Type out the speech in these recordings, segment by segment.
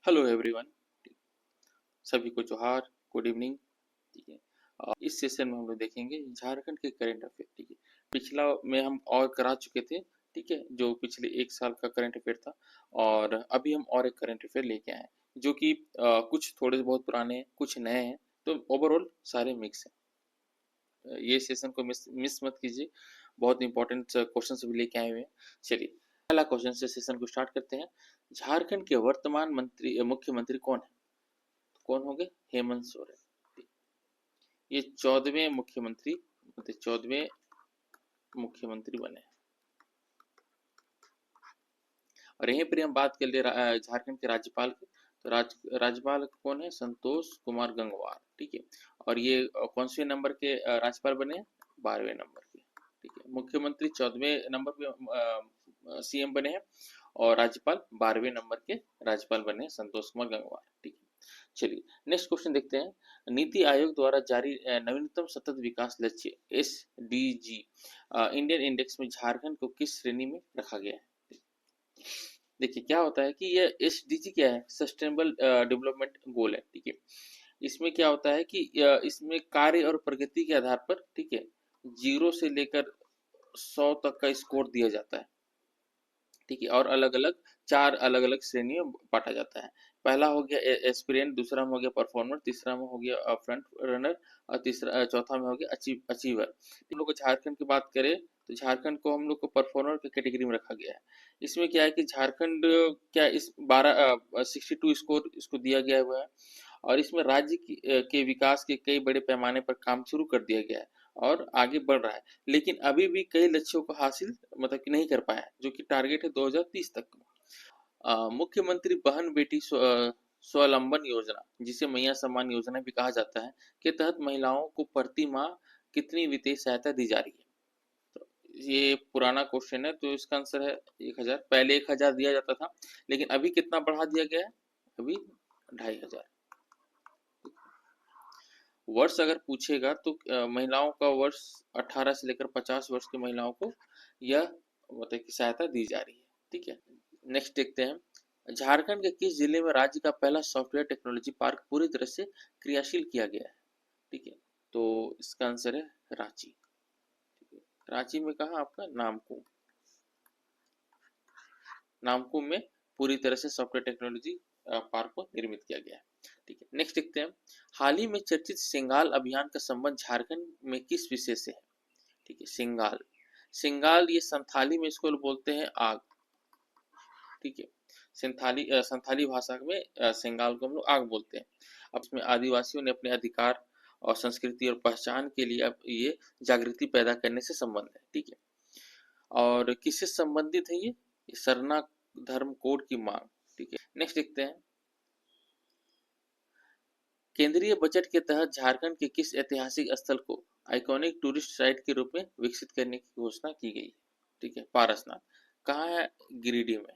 Hello everyone. सभी को जोहार, गुड इवनिंग। ठीक है। इस सेशन में हम लोग देखेंगे झारखंड के करंट अफेयर। ठीक है। पिछला में हम और करा चुके थे। ठीक है, जो पिछले एक साल का करंट अफेयर था। और अभी हम और एक करंट अफेयर लेके आए हैं जो कि कुछ थोड़े बहुत पुराने हैं, कुछ नए हैं। तो ओवरऑल सारे मिक्स हैं। ये सेशन को मिस मत कीजिए, बहुत इंपॉर्टेंट क्वेश्चन भी लेके आए हुए हैं। चलिए पहला क्वेश्चन से सेशन को स्टार्ट करते हैं। झारखंड के वर्तमान मुख्यमंत्री कौन है? कौन होंगे? हेमंत सोरेन। ये 14वें मुख्यमंत्री, मतलब 14वें मुख्यमंत्री बने। और यहीं पर हम बात कर ले झारखंड के राज्यपाल की। तो राज्यपाल कौन है? संतोष कुमार गंगवार। ठीक है। और ये कौन से नंबर के राज्यपाल बने हैं? 12वें नंबर के। ठीक है। मुख्यमंत्री 14वें नंबर पे सीएम बने हैं और राज्यपाल 12वें नंबर के राज्यपाल बने हैं, संतोष कुमार गंगवार। ठीक है। चलिए नेक्स्ट क्वेश्चन देखते हैं। नीति आयोग द्वारा जारी नवीनतम सतत विकास लक्ष्य SDG इंडियन इंडेक्स में झारखंड को किस श्रेणी में रखा गया है? देखिए क्या होता है कि ये SDG क्या है? सस्टेनेबल डेवलपमेंट गोल है। ठीक है। इसमें क्या होता है कि इसमें कार्य और प्रगति के आधार पर, ठीक है, 0 से लेकर 100 तक का स्कोर दिया जाता है। ठीक है। और अलग अलग 4 अलग अलग श्रेणियों में बांटा जाता है। पहला हो गया एस्पिरेंट, दूसरा में हो गया परफॉर्मर, तीसरा में हो गया फ्रंट रनर और चौथा में हो गया अचीवर। इन लोग को झारखंड की बात करें तो झारखंड को हम लोग को परफॉर्मर की कैटेगरी में रखा गया है। इसमें क्या है कि झारखंड क्या इस 62 स्कोर इसको दिया गया हुआ है। और इसमें राज्य के विकास के कई बड़े पैमाने पर काम शुरू कर दिया गया है और आगे बढ़ रहा है। लेकिन अभी भी कई लक्ष्यों को हासिल मतलब कि नहीं कर पाया है, जो कि टारगेट है 2030 तक। मुख्यमंत्री बहन बेटी स्वावलंबन योजना, जिसे मैया सम्मान योजना भी कहा जाता है, के तहत महिलाओं को प्रति माह कितनी वित्तीय सहायता दी जा रही है? तो ये पुराना क्वेश्चन है, तो इसका आंसर है 1000। पहले 1000 दिया जाता था, लेकिन अभी कितना बढ़ा दिया गया है? अभी 2500। वर्ष अगर पूछेगा तो महिलाओं का वर्ष 18 से लेकर 50 वर्ष की महिलाओं को यह मतलब की सहायता दी जा रही है। ठीक है। नेक्स्ट देखते हैं। झारखंड के किस जिले में राज्य का पहला सॉफ्टवेयर टेक्नोलॉजी पार्क पूरी तरह से क्रियाशील किया गया है? ठीक है। तो इसका आंसर है रांची। ठीक है। रांची में कहा आपका? नामकुम। नामकुम में पूरी तरह से सॉफ्टवेयर टेक्नोलॉजी पार्क को निर्मित किया गया है। ठीक है। नेक्स्ट देखते हैं। हाल ही में चर्चित सिंगाल अभियान का संबंध झारखंड में किस विषय से है? ठीक है। सिंगाल, सिंगाल ये संथाली में इसको बोलते हैं आग। ठीक है। संथाली भाषा में सिंगाल को हम लोग आग बोलते हैं। अब इसमें आदिवासियों ने अपने अधिकार और संस्कृति और पहचान के लिए अब ये जागृति पैदा करने से संबंध है। ठीक है। और किससे संबंधित है ये? सरना धर्म कोड की मांग। ठीक है। नेक्स्ट देखते हैं। केंद्रीय बजट के तहत झारखंड के किस ऐतिहासिक स्थल को आइकॉनिक टूरिस्ट साइट के रूप में विकसित करने की घोषणा की गई? ठीक है। पारसनाथ कहाँ है? गिरिडीह में।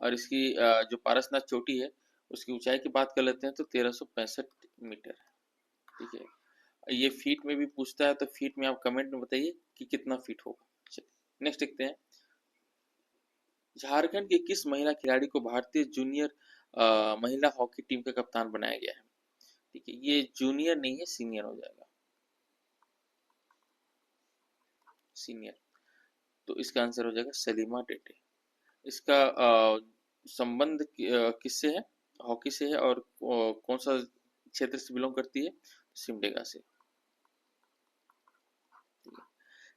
और इसकी जो पारसनाथ चोटी है उसकी ऊंचाई की बात कर लेते हैं तो 1365 मीटर है। ठीक है। ये फीट में भी पूछता है, तो फीट में आप कमेंट में बताइए कि कितना फीट होगा। चलिए नेक्स्ट देखते हैं। झारखंड की किस महिला खिलाड़ी को भारतीय जूनियर महिला हॉकी टीम का कप्तान बनाया गया है? ठीक है। ये जूनियर नहीं है, सीनियर हो जाएगा, सीनियर। तो इसका आंसर हो जाएगा सलीमा टेटे। इसका संबंध किससे है? हॉकी से है। और कौन सा क्षेत्र से बिलोंग करती है? सिमडेगा से।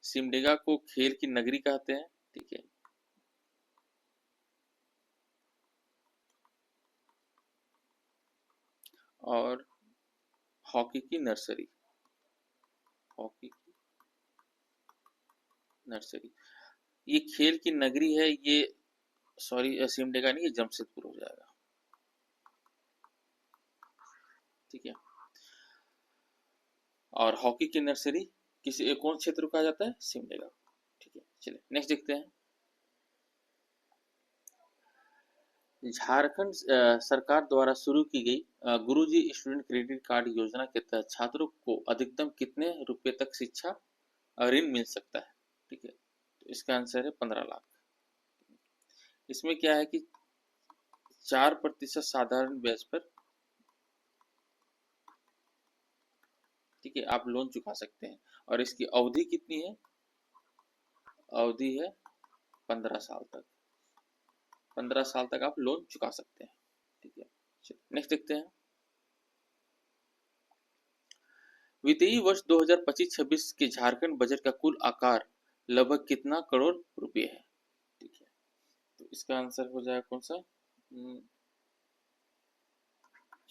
सिमडेगा को खेल की नगरी कहते हैं। ठीक है। और हॉकी की नर्सरी, हॉकी की नर्सरी, ये खेल की नगरी है ये। सॉरी, सिमडेगा नहीं, ये जमशेदपुर हो जाएगा। ठीक है। और हॉकी की नर्सरी किसी कौन क्षेत्र को कहा जाता है? सिमडेगा। ठीक है। चलिए नेक्स्ट देखते हैं। झारखंड सरकार द्वारा शुरू की गई गुरुजी स्टूडेंट क्रेडिट कार्ड योजना के तहत छात्रों को अधिकतम कितने रुपए तक शिक्षा ऋण मिल सकता है? ठीक है। तो इसका आंसर है 15 लाख। इसमें क्या है कि 4% साधारण ब्याज पर, ठीक है, आप लोन चुका सकते हैं। और इसकी अवधि कितनी है? अवधि है 15 साल तक। 15 साल तक आप लोन चुका सकते हैं, ठीक है। नेक्स्ट देखते हैं। वित्तीय वर्ष 2025-26 के झारखंड बजट का कुल आकार लगभग कितना करोड़ रुपए है? ठीक है, तो इसका आंसर हो जाएगा कौन सा?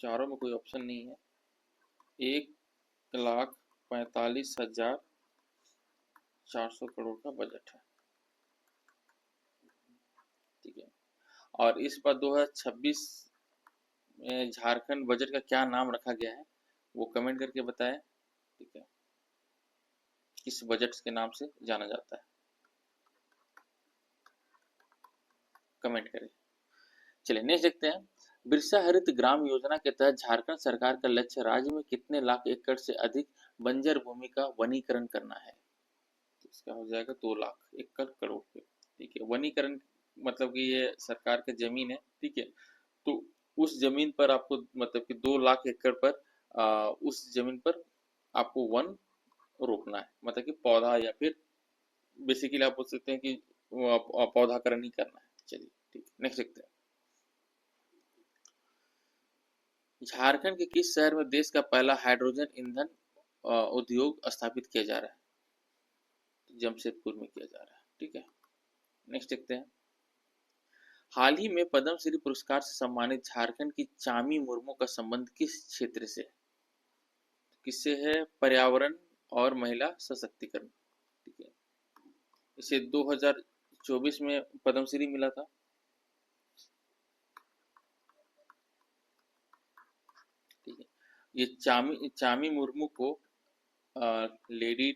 चारों में कोई ऑप्शन नहीं है। 1,45,400 करोड़ का बजट है, ठीक है। और इस बार 2026 में झारखंड बजट का क्या नाम रखा गया है, वो कमेंट करके बताएं, ठीक है। किस बजट के नाम से जाना जाता है, कमेंट करें। चलिए नेक्स्ट देखते हैं। बिरसा हरित ग्राम योजना के तहत झारखंड सरकार का लक्ष्य राज्य में कितने लाख एकड़ से अधिक बंजर भूमि का वनीकरण करना है? तो इसका हो जाएगा 2 लाख एकड़ करोड़ पे, ठीक है। वनीकरण मतलब कि ये सरकार की जमीन है, ठीक है। तो उस जमीन पर आपको मतलब कि 2 लाख एकड़ पर उस जमीन पर आपको वन रोपना है, मतलब कि पौधा, या फिर बेसिकली आप बोल सकते हैं कि पौधाकरण ही करना है। चलिए ठीक है, नेक्स्ट देखते हैं। झारखंड के किस शहर में देश का पहला हाइड्रोजन ईंधन उद्योग स्थापित किया जा रहा है? जमशेदपुर में किया जा रहा है, ठीक है। नेक्स्ट देखते हैं। हाल ही में पद्म श्री पुरस्कार से सम्मानित झारखंड की चामी मुर्मू का संबंध किस क्षेत्र से है? किससे है? पर्यावरण और महिला सशक्तिकरण, ठीक है। इसे 2024 में पद्मश्री मिला था, ठीक है। ये चामी मुर्मू को लेडी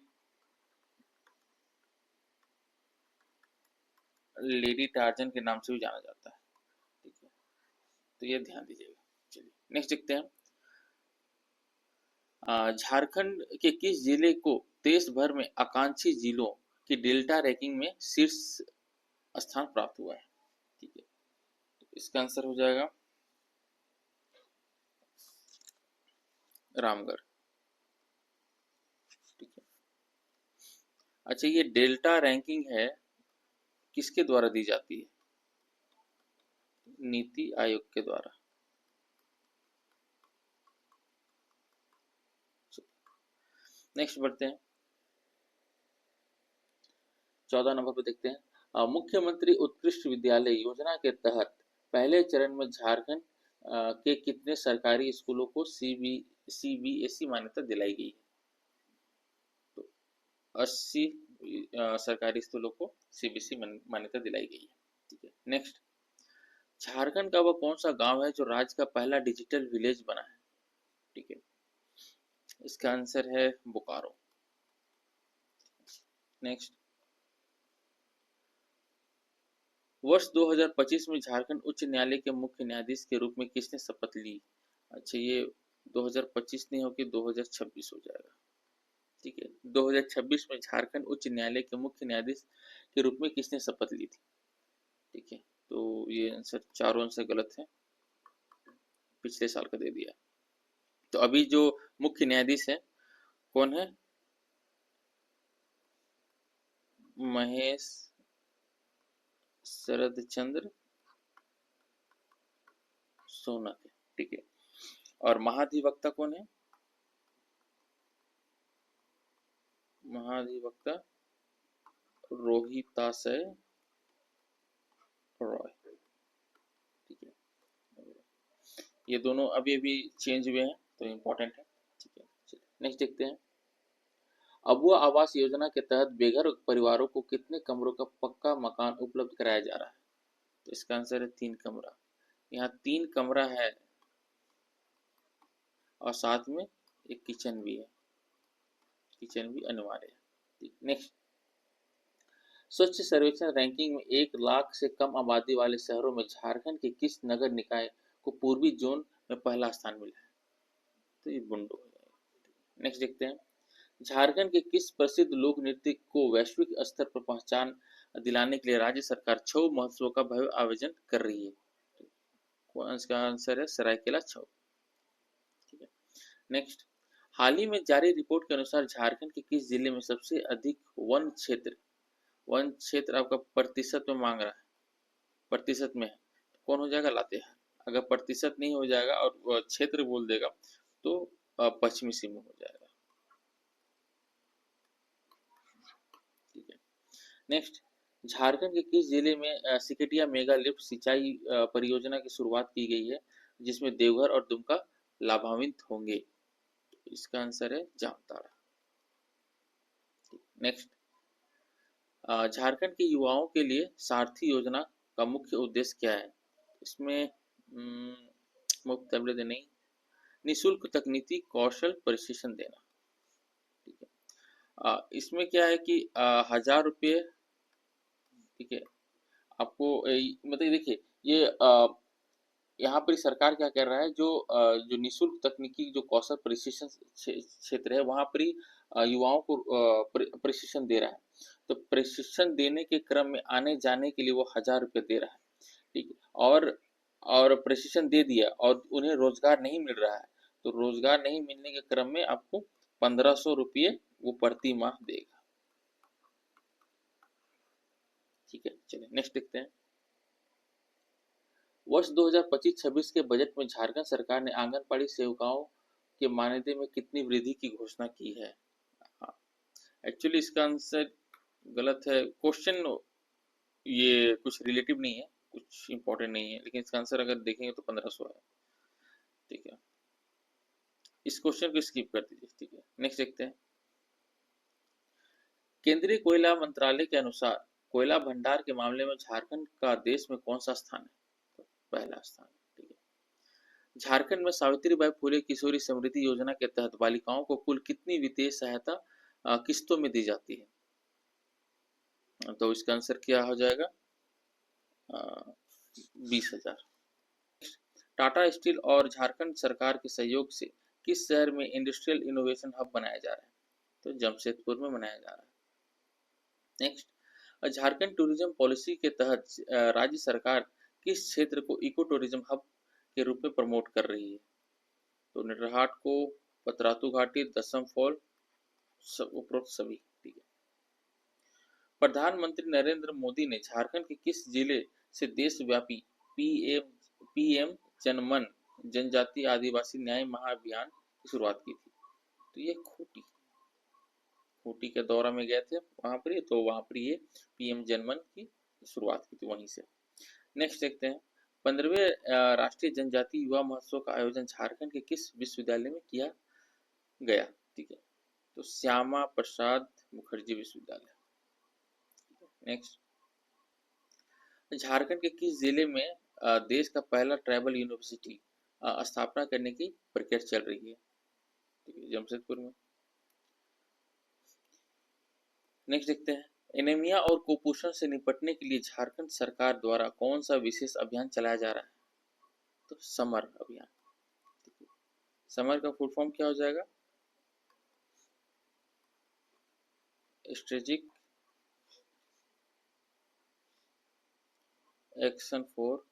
टार्जन के नाम से भी जाना जाता है, ठीक है। तो ये ध्यान दीजिएगा। चलिए नेक्स्ट देखते हैं। झारखंड के किस जिले को देश भर में आकांक्षी जिलों की डेल्टा रैंकिंग में शीर्ष स्थान प्राप्त हुआ है? ठीक है, तो इसका आंसर हो जाएगा रामगढ़, ठीक है। अच्छा, ये डेल्टा रैंकिंग है किसके द्वारा दी जाती है? नीति आयोग के द्वारा। नेक्स्ट बढ़ते हैं, 14 नंबर पर देखते हैं। मुख्यमंत्री उत्कृष्ट विद्यालय योजना के तहत पहले चरण में झारखंड के कितने सरकारी स्कूलों को सीबीएसई मान्यता दिलाई गई है? तो 80 सरकारी स्कूलों को सीबीएसई मान्यता दिलाई गई है, ठीक है। नेक्स्ट, झारखंड का वह कौन सा गांव है जो राज्य का पहला डिजिटल विलेज बना है? ठीक है, इसका आंसर है बोकारो। नेक्स्ट, वर्ष 2025 में झारखंड उच्च न्यायालय के मुख्य न्यायाधीश के रूप में किसने शपथ ली? अच्छा, ये 2025 नहीं होगी, 2026 हो जाएगा, ठीक है। 2026 में झारखंड उच्च न्यायालय के मुख्य न्यायाधीश के रूप में किसने शपथ ली थी? ठीक है, तो ये आंसर चारों आंसर गलत है, पिछले साल का दे दिया। तो अभी जो मुख्य न्यायाधीश है कौन है? महेश शरद चंद्र सोनक है, ठीक है। और महाधिवक्ता कौन है? महाधिवक्ता रोहिताशय रॉय, ठीक है। ये दोनों अभी अभी चेंज हुए हैं, तो इम्पोर्टेंट है, ठीक है। नेक्स्ट देखते हैं। अबुआ आवास योजना के तहत बेघर परिवारों को कितने कमरों का पक्का मकान उपलब्ध कराया जा रहा है? तो इसका आंसर है 3 कमरा। यहाँ 3 कमरा है और साथ में एक किचन भी है, किचन भी अनिवार्य है। नेक्स्ट, स्वच्छ सर्वेक्षण रैंकिंग में 1 लाख से कम आबादी वाले शहरों में झारखंड के किस नगर निकाय को पूर्वी जोन में पहला स्थान मिला है? तो ये बुंडू है। नेक्स्ट देखते हैं। झारखंड के किस प्रसिद्ध लोक नृत्य को वैश्विक स्तर पर पहचान दिलाने के लिए राज्य सरकार छऊ महोत्सव का भव्य आयोजन कर रही है? इसका आंसर है सरायकेला चौक। ठीक है, नेक्स्ट, हाल ही में जारी रिपोर्ट के अनुसार झारखंड के किस जिले में सबसे अधिक वन क्षेत्र आपका प्रतिशत में मांग रहा है, प्रतिशत में है तो कौन हो जाएगा, लातेहार। अगर प्रतिशत नहीं हो जाएगा और क्षेत्र बोल देगा तो पश्चिमी सिंहभूम हो जाएगा। ठीक है, नेक्स्ट, झारखंड के किस जिले में सिकटिया मेगा लिफ्ट सिंचाई परियोजना की शुरुआत की गई है, जिसमें देवघर और दुमका लाभान्वित होंगे। इसका आंसर है जामताड़ा। नेक्स्ट, झारखंड के युवाओं के लिए सारथी योजना का मुख्य उद्देश्य क्या है। इसमें मुफ्त तबलीग नहीं, निःशुल्क तकनीकी कौशल प्रशिक्षण देना। ठीक है, इसमें क्या है कि 1000 रुपये, ठीक है, आपको मतलब देखिए ये यहाँ पर सरकार क्या कर रहा है, जो निःशुल्क तकनीकी जो कौशल प्रशिक्षण क्षेत्र है वहाँ पर युवाओं को प्रशिक्षण दे रहा है। तो प्रशिक्षण देने के क्रम में आने जाने के लिए वो 1000 रुपये दे रहा है। ठीक है, और प्रशिक्षण दे दिया और उन्हें रोजगार नहीं मिल रहा है, तो रोजगार नहीं मिलने के क्रम में आपको 1500 रुपये वो प्रति माह देगा। ठीक है, चलिए नेक्स्ट देखते हैं। वर्ष 2025-26 के बजट में झारखंड सरकार ने आंगनबाड़ी सेविकाओं के मानदेय में कितनी वृद्धि की घोषणा की है। हाँ, एक्चुअली इसका आंसर गलत है। क्वेश्चन ये कुछ रिलेटिव नहीं है, कुछ इंपॉर्टेंट नहीं है, लेकिन इसका आंसर अगर देखेंगे तो 1500 है। ठीक है, इस क्वेश्चन को स्किप कर दीजिए। ठीक है, नेक्स्ट देखते हैं। केंद्रीय कोयला मंत्रालय के अनुसार कोयला भंडार के मामले में झारखंड का देश में कौन सा स्थान है, तो पहला स्थान। ठीक है, झारखंड में सावित्रीबाई फुले किशोरी समृद्धि योजना के तहत बालिकाओं को कुल कितनी वित्तीय सहायता किस्तों में दी जाती है, तो इसका आंसर क्या हो जाएगा, 20,000। टाटा स्टील और झारखंड सरकार के सहयोग से किस शहर में इंडस्ट्रियल इनोवेशन हब बनाया जा रहा है, तो जमशेदपुर में बनाया जा रहा है। नेक्स्ट, झारखंड टूरिज्म पॉलिसी के तहत राज्य सरकार किस क्षेत्र को इको टूरिज्म हब के रूप में प्रमोट कर रही है, तो नेटरहाट को, पतरातू घाटी, दसम फॉल, उपरोक्त सभी। ठीक है, प्रधानमंत्री नरेंद्र मोदी ने झारखंड के किस जिले से देशव्यापी पीएम जनमन जनजाति आदिवासी न्याय महाअभियान की शुरुआत की थी, तो ये खूंटी के दौरा में गए थे वहां पर, तो वहां पर ये पीएम जनमन की शुरुआत की थी वहीं से। नेक्स्ट देखते हैं। 15वें राष्ट्रीय जनजाति युवा महोत्सव का आयोजन झारखंड के किस विश्वविद्यालय में किया गया। ठीक है, तो श्यामा प्रसाद मुखर्जी विश्वविद्यालय। नेक्स्ट, झारखंड के किस जिले में देश का पहला ट्राइबल यूनिवर्सिटी स्थापना करने की प्रक्रिया चल रही है, ठीक है, जमशेदपुर में। नेक्स्ट देखते हैं। एनीमिया और कुपोषण से निपटने के लिए झारखंड सरकार द्वारा कौन सा विशेष अभियान चलाया जा रहा है, तो समर अभियान। समर का फुल फॉर्म क्या हो जाएगा, strategic action for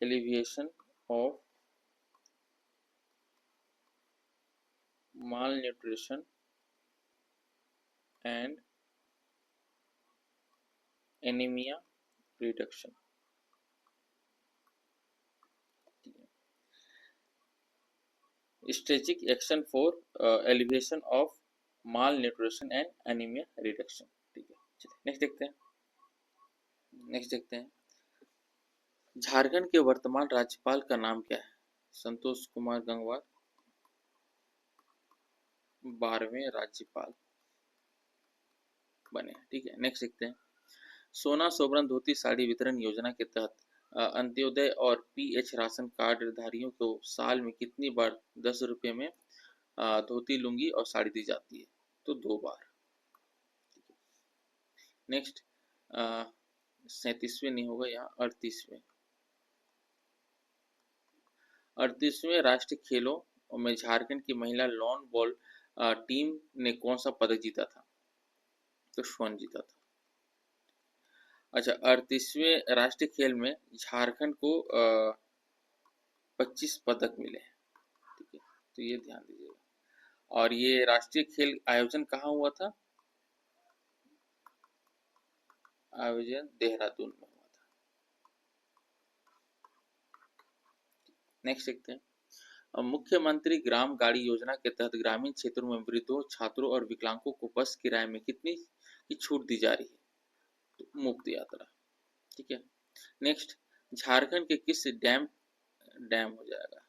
alleviation of malnutrition and anemia reduction। Strategic action for elevation of mall nutrition and anaemia reduction. ठीक है, चलिए नेक्स्ट देखते हैं। झारखंड के वर्तमान राज्यपाल का नाम क्या है, संतोष कुमार गंगवार 12वें राज्यपाल बने। ठीक है, नेक्स्ट देखते हैं। सोना सोबरन धोती साड़ी वितरण योजना के तहत अंत्योदय और पीएच राशन कार्ड धारियों को साल में कितनी बार 10 रुपये में धोती लुंगी और साड़ी दी जाती है, तो 2 बार। नेक्स्ट, 37वें नहीं होगा यहाँ, 38वें राष्ट्रीय खेलों में झारखंड की महिला लॉन बॉल टीम ने कौन सा पदक जीता था, तो स्वर्ण जीता था। अच्छा, 38वें राष्ट्रीय खेल में झारखंड को 25 पदक मिले हैं। ठीक है, तो ये ध्यान दीजिएगा। और ये राष्ट्रीय खेल आयोजन कहाँ हुआ था? आयोजन देहरादून में हुआ था। नेक्स्ट देखते हैं। मुख्यमंत्री ग्राम गाड़ी योजना के तहत ग्रामीण क्षेत्रों में वृद्धों, छात्रों और विकलांगों को बस किराए में कितनी की छूट दी जा रही है? तो मुफ्त यात्रा। ठीक है। नेक्स्ट, झारखंड के किस डैम डैम हो जाएगा?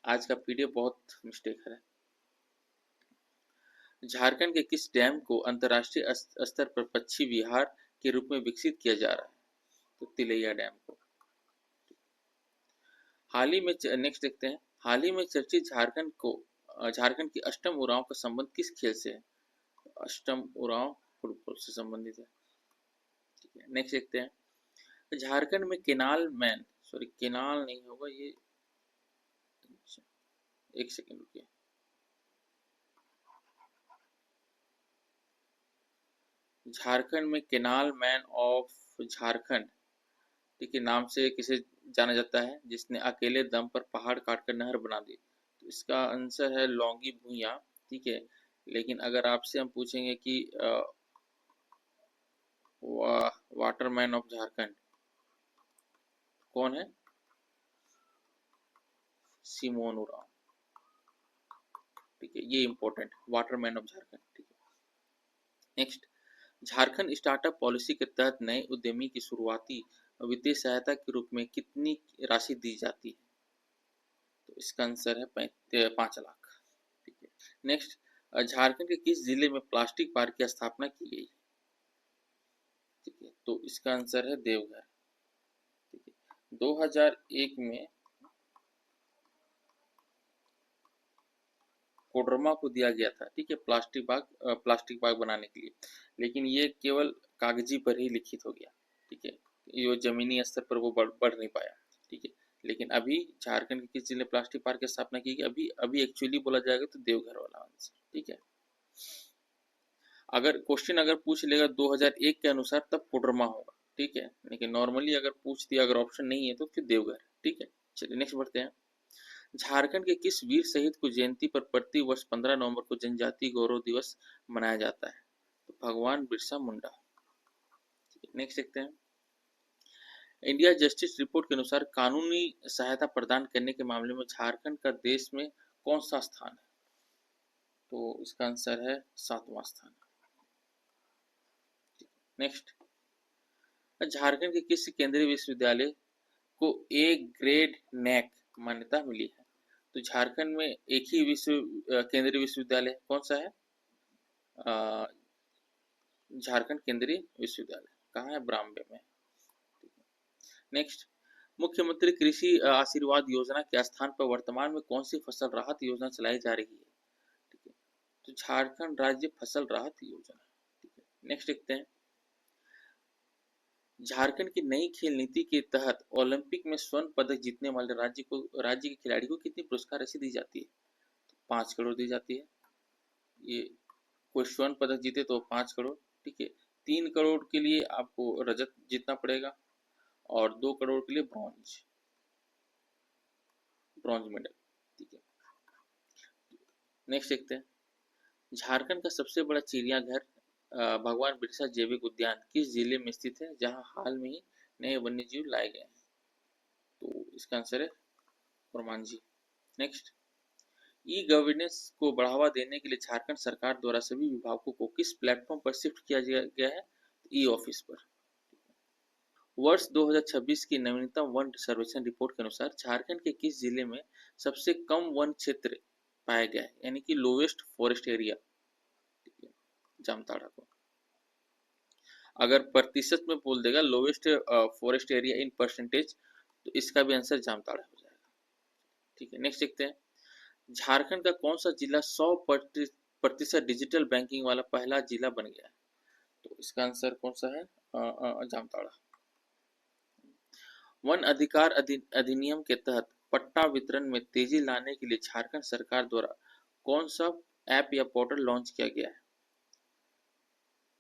आज का पीडीएफ बहुत मिस्टेक है। झारखंड के किस डैम को अंतर्राष्ट्रीय स्तर पर पक्षी विहार के रूप में विकसित किया जा रहा है? तो तिलैया डैम को। हाल ही में नेक्स्ट देखते हैं। हाल ही में चर्चित झारखंड की अष्टम उरांव का संबंध किस खेल से है? अष्टम उरांव फुटबॉल से संबंधित है। ठीक है, नेक्स्ट देखते हैं। झारखंड में केनाल नहीं होगा ये। एक सेकेंड रुकिए। झारखंड में केनाल मैन ऑफ झारखंड, ठीक है, नाम से किसे जाना जाता है जिसने अकेले दम पर पहाड़ काटकर नहर बना दी? तो इसका आंसर है लौंगी भुइयां। ठीक है, लेकिन अगर आपसे हम पूछेंगे कि वाटरमैन ऑफ झारखंड कौन है? सिमोन उरांव। ठीक है, ये इंपॉर्टेंट, वाटरमैन ऑफ झारखंड। ठीक है। नेक्स्ट, झारखंड स्टार्टअप पॉलिसी के तहत नए उद्यमी की शुरुआती वित्तीय सहायता के रूप में कितनी राशि दी जाती है? तो इसका आंसर है 5 लाख। ठीक है। नेक्स्ट, झारखंड के किस जिले में प्लास्टिक पार्क की स्थापना की गई? ठीक है, तो इसका आंसर है देवघर। ठीक है, 2001 में कोडरमा को दिया गया था, ठीक है, प्लास्टिक बाग बनाने के लिए, लेकिन ये केवल कागजी पर ही लिखित हो गया। ठीक है, ये जमीनी स्तर पर वो बढ़ नहीं पाया। ठीक है, लेकिन अभी झारखंड के किस जिले में प्लास्टिक पार्क की स्थापना की गई? अभी अभी एक्चुअली बोला जाएगा तो देवघर वाला आंसर। ठीक है, अगर क्वेश्चन पूछ लेगा 2001 के अनुसार तब कोडरमा होगा। ठीक है, लेकिन नॉर्मली अगर पूछ दिया, अगर ऑप्शन नहीं है तो फिर देवघर। ठीक है, चलिए नेक्स्ट बढ़ते हैं। झारखंड के किस वीर शहीद को जयंती पर प्रति वर्ष 15 नवंबर को जनजातीय गौरव दिवस मनाया जाता है? तो भगवान बिरसा मुंडा। नेक्स्ट देखते हैं। इंडिया जस्टिस रिपोर्ट के अनुसार कानूनी सहायता प्रदान करने के मामले में झारखंड का देश में कौन सा स्थान है? तो इसका आंसर है 7वां स्थान। नेक्स्ट, झारखंड के किस केंद्रीय विश्वविद्यालय को ए ग्रेड नैक मान्यता मिली है? तो झारखंड में एक ही केंद्रीय विश्वविद्यालय कौन सा है? झारखंड केंद्रीय विश्वविद्यालय कहाँ है? ब्राह्मणे में। नेक्स्ट, मुख्यमंत्री कृषि आशीर्वाद योजना के स्थान पर वर्तमान में कौन सी फसल राहत योजना चलाई जा रही है? ठीक है, तो झारखंड राज्य फसल राहत योजना। ठीक है, नेक्स्ट देखते हैं। झारखंड की नई खेल नीति के तहत ओलंपिक में स्वर्ण पदक जीतने वाले राज्य के खिलाड़ी को कितनी पुरस्कार राशि दी जाती है? तो 5 करोड़ दी जाती है। ये कोई स्वर्ण पदक जीते तो 5 करोड़। ठीक है, 3 करोड़ के लिए आपको रजत जीतना पड़ेगा और 2 करोड़ के लिए ब्रॉन्ज मेडल। ठीक है, नेक्स्ट देखते हैं। झारखंड का सबसे बड़ा चिड़ियाघर भगवान बिरसा जैविक उद्यान किस जिले में स्थित है, जहां हाल में ही नए वन्य जीव लाए गए हैं? तो इसका आंसर है कुरमांझी। नेक्स्ट, ई गवर्नेंस को बढ़ावा देने के लिए झारखंड सरकार द्वारा सभी विभागों को किस प्लेटफॉर्म पर शिफ्ट किया गया है? ई ऑफिस पर। वर्ष 2026 की नवीनतम वन सर्वेक्षण रिपोर्ट के अनुसार झारखंड के किस जिले में सबसे कम वन क्षेत्र पाया गया है, यानी कि लोवेस्ट फॉरेस्ट एरिया? जामताड़ा को। अगर प्रतिशत में बोल देगा lowest forest area in percentage, तो इसका भी आंसर जामताड़ा हो जाएगा। ठीक है, नेक्स्ट देखते हैं। झारखंड का कौन सा जिला 100% डिजिटल बैंकिंग वाला पहला जिला बन गया है? तो इसका आंसर कौन सा है? जामताड़ा। वन अधिकार अधिनियम के तहत पट्टा वितरण में तेजी लाने के लिए झारखंड सरकार द्वारा कौन सा ऐप या पोर्टल लॉन्च किया गया है?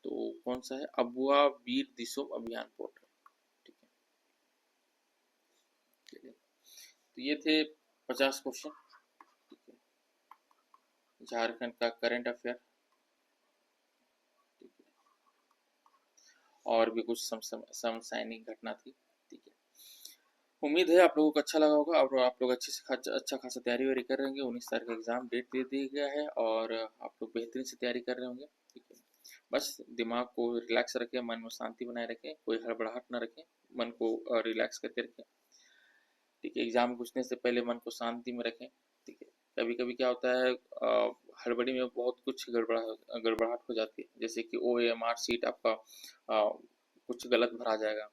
तो कौन सा है? अबुआ वीर दिसोम अभियान पोर्टल। ठीक है, चलिए, तो ये थे 50 क्वेश्चन। ठीक है, झारखंड का करंट अफेयर। ठीक है, और भी कुछ समसामयिक घटना थी। ठीक है, उम्मीद है आप लोगों को अच्छा लगा होगा और आप लोग अच्छे से अच्छा खासा तैयारी वारी कर रहे होंगे। 19 तारीख का एग्जाम डेट दे दिया गया है और आप लोग बेहतरीन से तैयारी कर रहे होंगे। ठीक है, बस दिमाग को रिलैक्स रखें, मन में शांति बनाए रखें, कोई हड़बड़ाहट ना रखें, मन को रिलैक्स करके रखें। ठीक है, एग्जाम घुसने से पहले मन को शांति में रखें। ठीक है, कभी कभी क्या होता है, हड़बड़ी में बहुत कुछ गड़बड़ाहट हो जाती है, जैसे कि OMR सीट आपका कुछ गलत भरा जाएगा,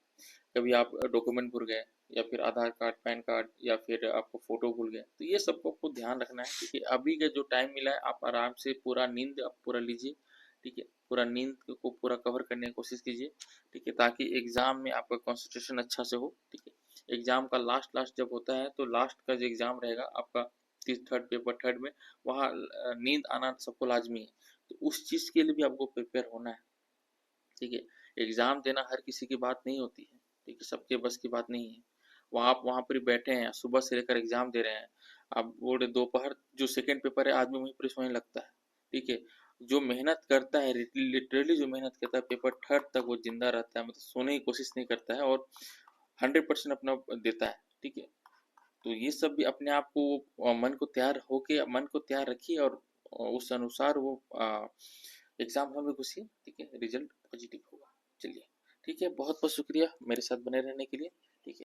कभी आप डॉक्यूमेंट भूल गए, या फिर आधार कार्ड, पैन कार्ड, या फिर आपको फोटो भूल गए, तो ये सबको आपको ध्यान रखना है। ठीक है, अभी का जो टाइम मिला है आप आराम से पूरा नींद आप पूरा लीजिए। ठीक है, पूरा नींद को पूरा कवर करने की कोशिश कीजिए। ठीक है, ताकि एग्जाम में आपका कंसंट्रेशन अच्छा से हो। ठीक है, एग्जाम का लास्ट लास्ट जब होता है तो लास्ट का जो एग्जाम रहेगा आपका थर्ड पेपर थर्ड में, वहाँ नींद आना सबको लाजमी है, तो उस चीज़ के लिए भी आपको प्रिपेयर होना है। ठीक है, एग्जाम देना हर किसी की बात नहीं होती है। ठीक है, सबके बस की बात नहीं है। वहाँ आप वहाँ पर बैठे हैं, सुबह से लेकर एग्जाम दे रहे हैं, आप बोले दोपहर जो सेकंड पेपर है आदमी वहीं पर सोने लगता है। ठीक है, जो मेहनत करता है, लिटरली जो मेहनत करता है, पेपर थर्ड तक वो जिंदा रहता है, मतलब सोने की कोशिश नहीं करता है और 100% अपना देता है। ठीक है, तो ये सब भी अपने आप को मन को तैयार होके मन को तैयार रखिए और उस अनुसार वो एग्जाम हॉल में घुसिए। ठीक है, रिजल्ट पॉजिटिव होगा। चलिए, ठीक है, बहुत बहुत शुक्रिया मेरे साथ बने रहने के लिए।